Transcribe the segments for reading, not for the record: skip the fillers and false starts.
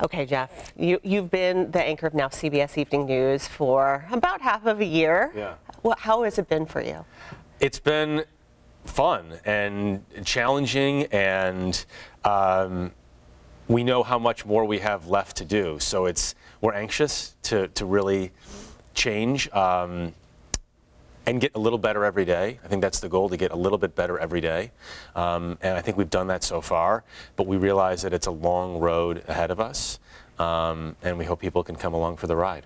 Okay, Jeff, you've been the anchor of now CBS Evening News for about half of a year. Yeah. How has it been for you? It's been fun and challenging, and we know how much more we have left to do. So we're anxious to really change and get a little better every day. I think that's the goal, to get a little bit better every day. And I think we've done that so far, but we realize that it's a long road ahead of us, and we hope people can come along for the ride.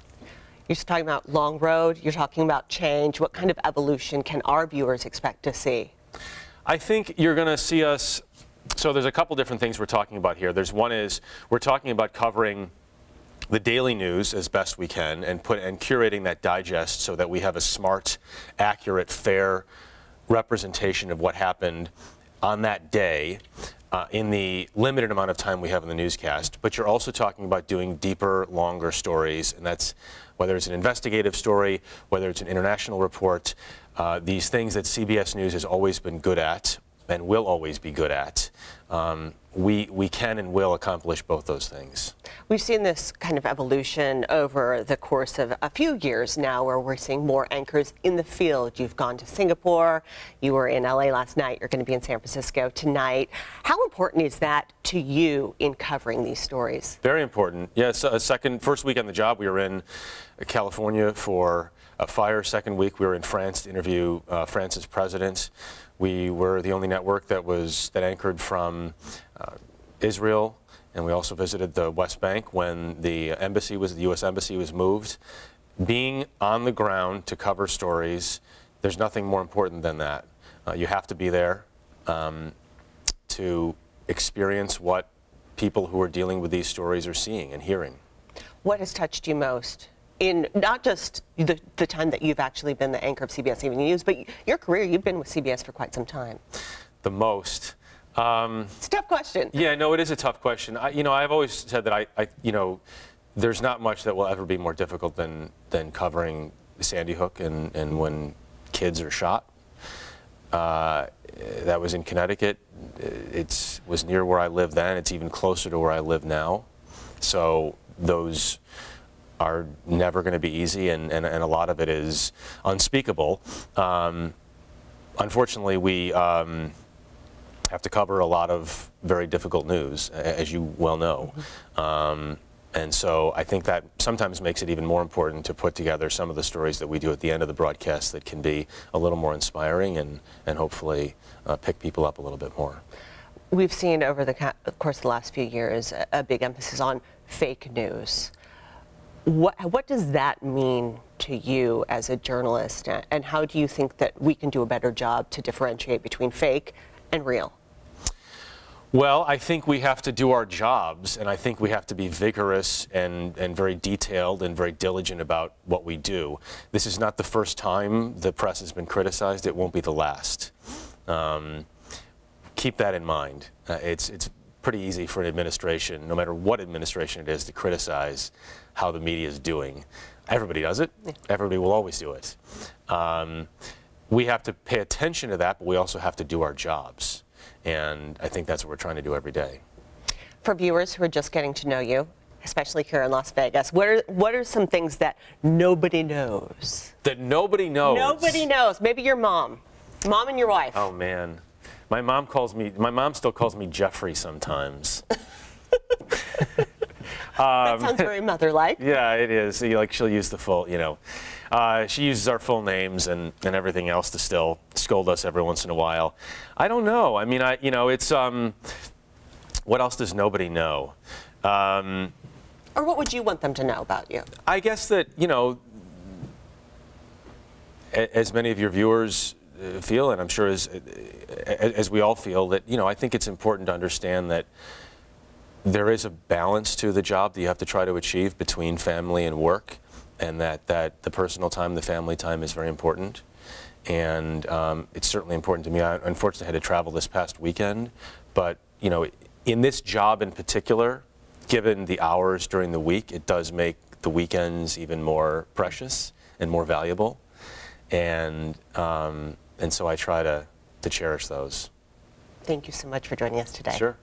You're just talking about long road, you're talking about change. What kind of evolution can our viewers expect to see? I think you're going to see us, so there's a couple different things we're talking about here. One is we're talking about covering the daily news as best we can and curating that digest so that we have a smart, accurate, fair representation of what happened on that day in the limited amount of time we have in the newscast. But you're also talking about doing deeper, longer stories, and that's whether it's an investigative story, whether it's an international report, these things that CBS News has always been good at and will always be good at. We can and will accomplish both those things. We've seen this kind of evolution over the course of a few years now, where we're seeing more anchors in the field. You've gone to Singapore, you were in LA last night, you're going to be in San Francisco tonight. How important is that to you in covering these stories? Very important. Yes, first week on the job, we were in California for a fire. Second week, we were in France to interview France's president. We were the only network that anchored from Israel, and we also visited the West Bank when the U.S. Embassy was moved. Being on the ground to cover stories, there's nothing more important than that. You have to be there to experience what people who are dealing with these stories are seeing and hearing. What has touched you most? In not just the time that you've actually been the anchor of CBS Evening News, but your career, you've been with CBS for quite some time. The most. It's a tough question. Yeah, no, it is a tough question. I've always said that there's not much that will ever be more difficult than covering Sandy Hook and when kids are shot. That was in Connecticut. It was near where I lived then. It's even closer to where I live now. So those are never going to be easy, and a lot of it is unspeakable. Unfortunately, we have to cover a lot of very difficult news, as you well know. And so I think that sometimes makes it even more important to put together some of the stories that we do at the end of the broadcast that can be a little more inspiring and hopefully pick people up a little bit more. We've seen over the course of the last few years a big emphasis on fake news. What does that mean to you as a journalist, and how do you think that we can do a better job to differentiate between fake and real? Well, I think we have to do our jobs, and I think we have to be vigorous and very detailed and very diligent about what we do. This is not the first time the press has been criticized. It won't be the last. Keep that in mind. It's pretty easy for an administration, no matter what administration it is, to criticize how the media is doing. Everybody does it. Everybody will always do it. We have to pay attention to that, but we also have to do our jobs. And I think that's what we're trying to do every day. For viewers who are just getting to know you, especially here in Las Vegas, what are some things that nobody knows? That nobody knows? Nobody knows. Maybe your mom. Mom and your wife. Oh, man. My mom still calls me Jeffrey sometimes. That sounds very mother-like. Yeah, it is. She'll use the full, she uses our full names and everything else to still scold us every once in a while. I don't know. I mean, it's, what else does nobody know? Or what would you want them to know about you? I guess that, as many of your viewers feel, and I'm sure as we all feel, that, I think it's important to understand that there is a balance to the job that you have to try to achieve between family and work, and that the personal time, the family time is very important. And it's certainly important to me. I unfortunately had to travel this past weekend, but in this job in particular, given the hours during the week, it does make the weekends even more precious and more valuable. And so I try to cherish those. Thank you so much for joining us today. Sure.